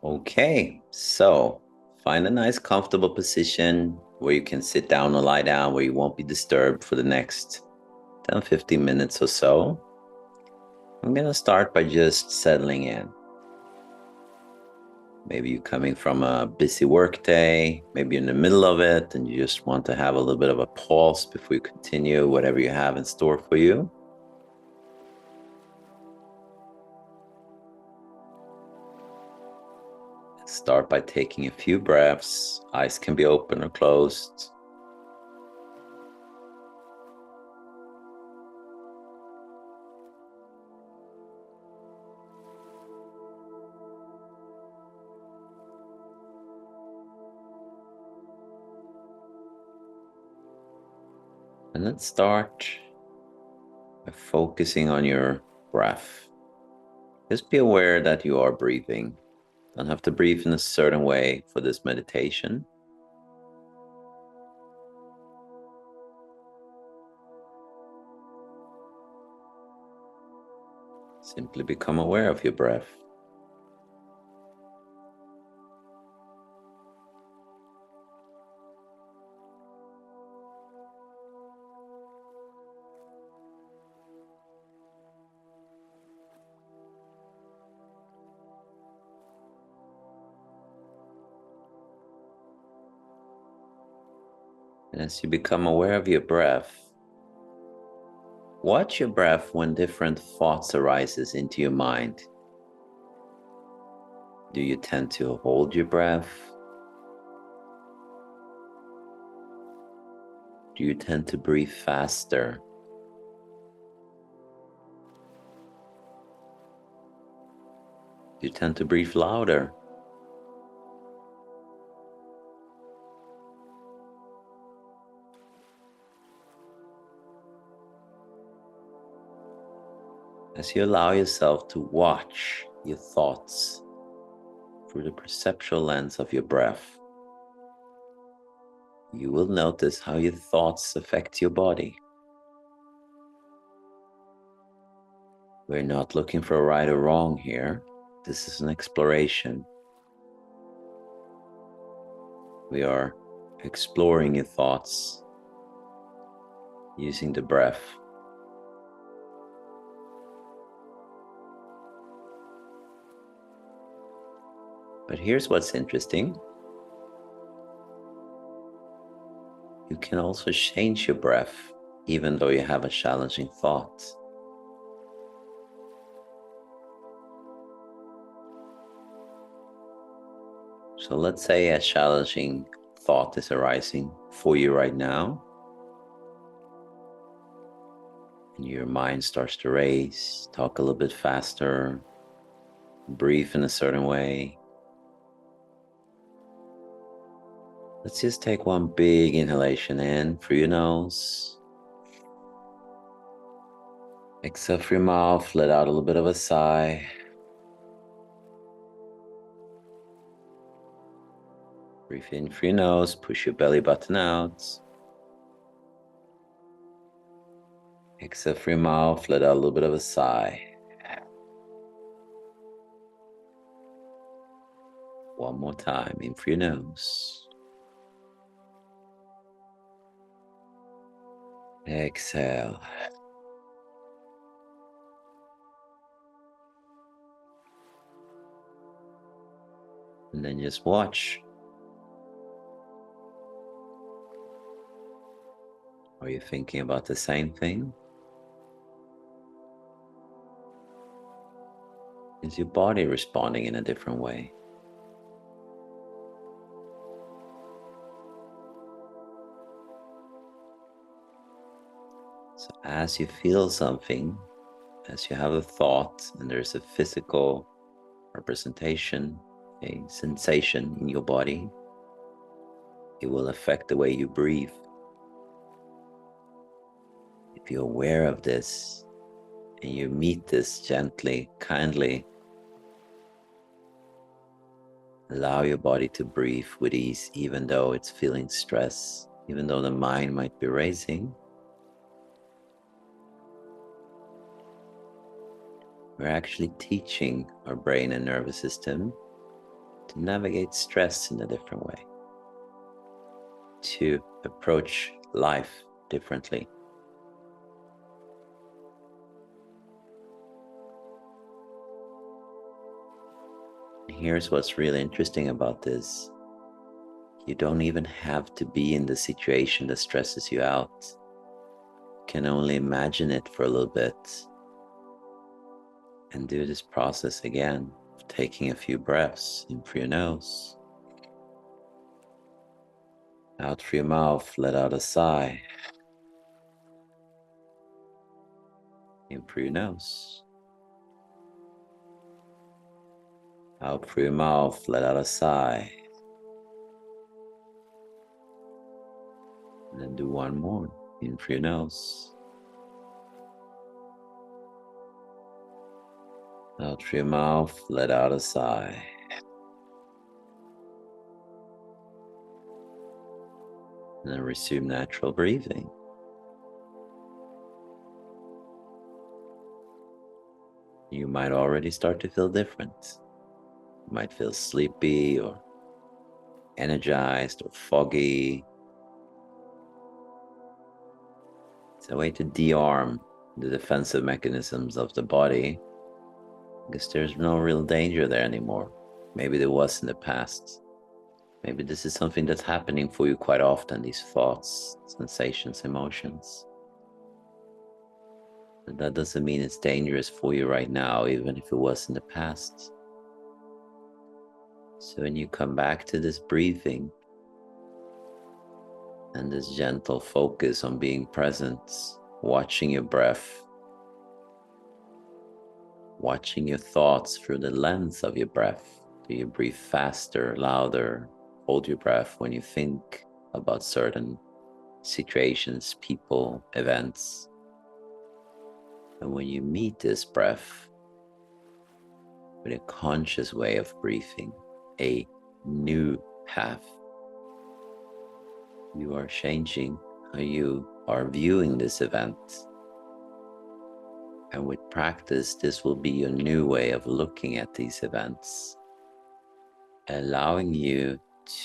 Okay, so find a nice comfortable position where you can sit down or lie down where you won't be disturbed for the next 10, 15 minutes or so. I'm going to start by just settling in. Maybe you're coming from a busy work day, maybe in the middle of it, and you just want to have a little bit of a pause before you continue whatever you have in store for you. Start by taking a few breaths. Eyes can be open or closed. And let's start by focusing on your breath. Just be aware that you are breathing. Don't have to breathe in a certain way for this meditation. Simply become aware of your breath. And as you become aware of your breath, watch your breath when different thoughts arises into your mind. Do you tend to hold your breath? Do you tend to breathe faster? Do you tend to breathe louder? As you allow yourself to watch your thoughts through the perceptual lens of your breath, you will notice how your thoughts affect your body. We're not looking for a right or wrong here. This is an exploration. We are exploring your thoughts using the breath. But here's what's interesting. You can also change your breath even though you have a challenging thought. So let's say a challenging thought is arising for you right now. And your mind starts to race, talk a little bit faster, breathe in a certain way. Let's just take one big inhalation in through your nose. Exhale through your mouth, let out a little bit of a sigh. Breathe in through your nose, push your belly button out. Exhale through your mouth, let out a little bit of a sigh. One more time, in through your nose. Exhale. And then just watch. Are you thinking about the same thing? Is your body responding in a different way? So as you feel something, as you have a thought, and there's a physical representation, a sensation in your body, it will affect the way you breathe. If you're aware of this and you meet this gently, kindly, allow your body to breathe with ease, even though it's feeling stress, even though the mind might be racing. We're actually teaching our brain and nervous system to navigate stress in a different way, to approach life differently. And here's what's really interesting about this. You don't even have to be in the situation that stresses you out. You can only imagine it for a little bit and do this process again, of taking a few breaths in through your nose, out through your mouth, let out a sigh, in through your nose, out through your mouth, let out a sigh, and then do one more, in through your nose, out through your mouth, let out a sigh. And then resume natural breathing. You might already start to feel different. You might feel sleepy or energized or foggy. It's a way to de-arm the defensive mechanisms of the body, because there's no real danger there anymore. Maybe there was in the past. Maybe this is something that's happening for you quite often, these thoughts, sensations, emotions. But that doesn't mean it's dangerous for you right now, even if it was in the past. So when you come back to this breathing and this gentle focus on being present, watching your breath, watching your thoughts through the lens of your breath. Do you breathe faster, louder? Hold your breath when you think about certain situations, people, events. And when you meet this breath with a conscious way of breathing, a new path, you are changing how you are viewing this event. And with practice, this will be your new way of looking at these events, allowing you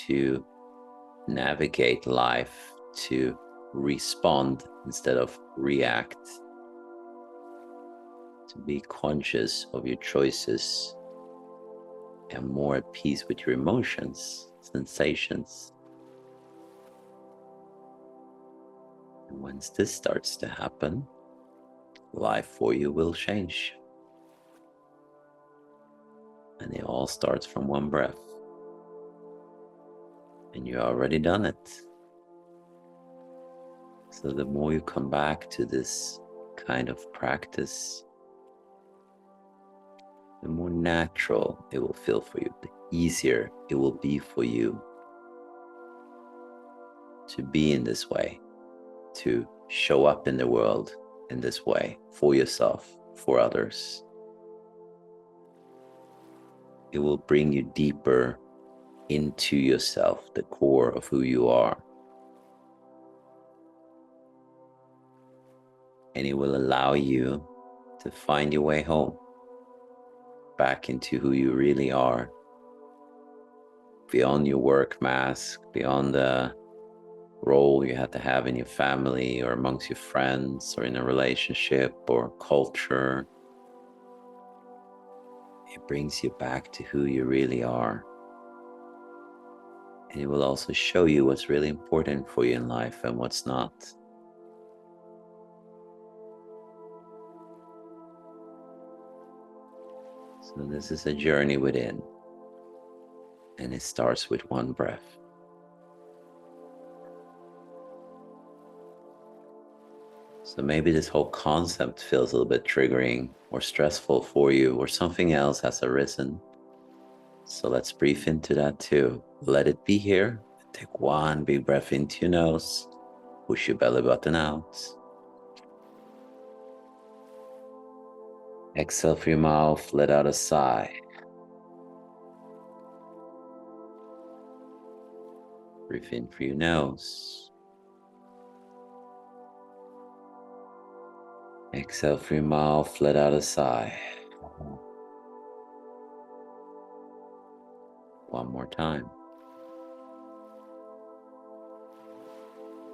to navigate life, to respond instead of react, to be conscious of your choices and more at peace with your emotions, sensations. And once this starts to happen, life for you will change. And it all starts from one breath. And you've already done it. So the more you come back to this kind of practice, the more natural it will feel for you, the easier it will be for you to be in this way, to show up in the world in this way, for yourself, for others. It will bring you deeper into yourself, the core of who you are. And it will allow you to find your way home, back into who you really are, beyond your work mask, beyond the role you have to have in your family or amongst your friends or in a relationship or culture. It brings you back to who you really are. And it will also show you what's really important for you in life and what's not. So this is a journey within, and it starts with one breath. So maybe this whole concept feels a little bit triggering or stressful for you, or something else has arisen. So let's breathe into that too. Let it be here. Take one big breath into your nose. Push your belly button out. Exhale through your mouth. Let out a sigh. Breathe in through your nose. Exhale through your mouth. Let out a sigh. One more time.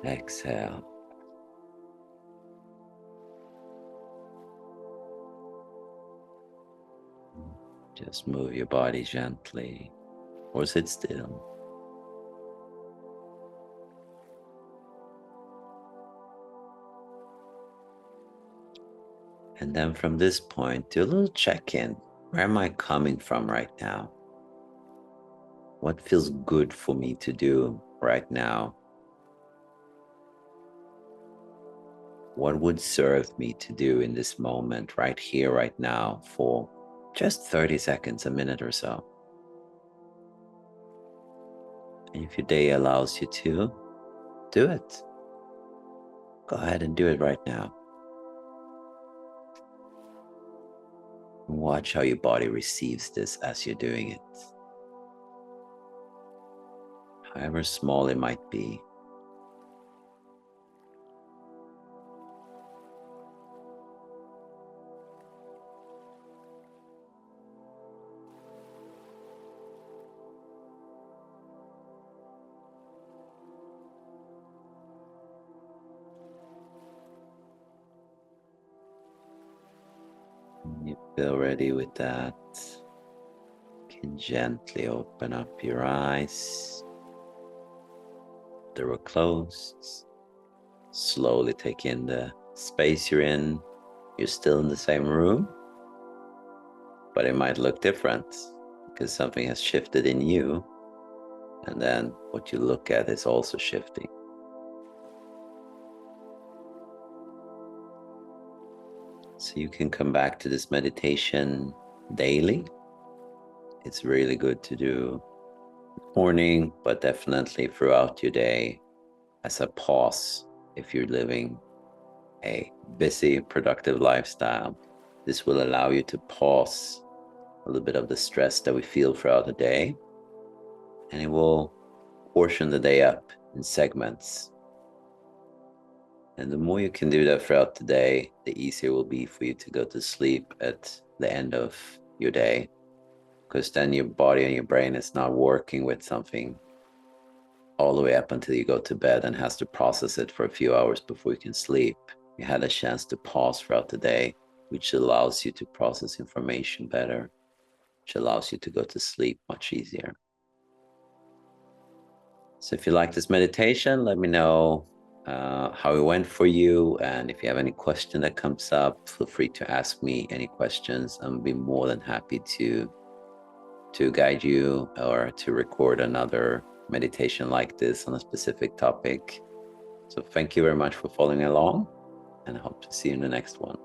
Exhale. Just move your body gently or sit still. And then from this point, do a little check-in. Where am I coming from right now? What feels good for me to do right now? What would serve me to do in this moment, right here, right now, for just 30 seconds, a minute or so? And if your day allows you to, do it. Go ahead and do it right now. And watch how your body receives this as you're doing it. However small it might be. You feel ready with that. You can gently open up your eyes. They were closed. Slowly take in the space you're in. You're still in the same room, but it might look different because something has shifted in you. And then what you look at is also shifting. So you can come back to this meditation daily. It's really good to do morning, but definitely throughout your day as a pause if you're living a busy, productive lifestyle. This will allow you to pause a little bit of the stress that we feel throughout the day, and it will portion the day up in segments. And the more you can do that throughout the day, the easier it will be for you to go to sleep at the end of your day, because then your body and your brain is not working with something all the way up until you go to bed and has to process it for a few hours before you can sleep. You had a chance to pause throughout the day, which allows you to process information better, which allows you to go to sleep much easier. So if you like this meditation, let me know how it went for you. And if you have any question that comes up, feel free to ask me any questions. I'll be more than happy to guide you or to record another meditation like this on a specific topic. So thank you very much for following along, and I hope to see you in the next one.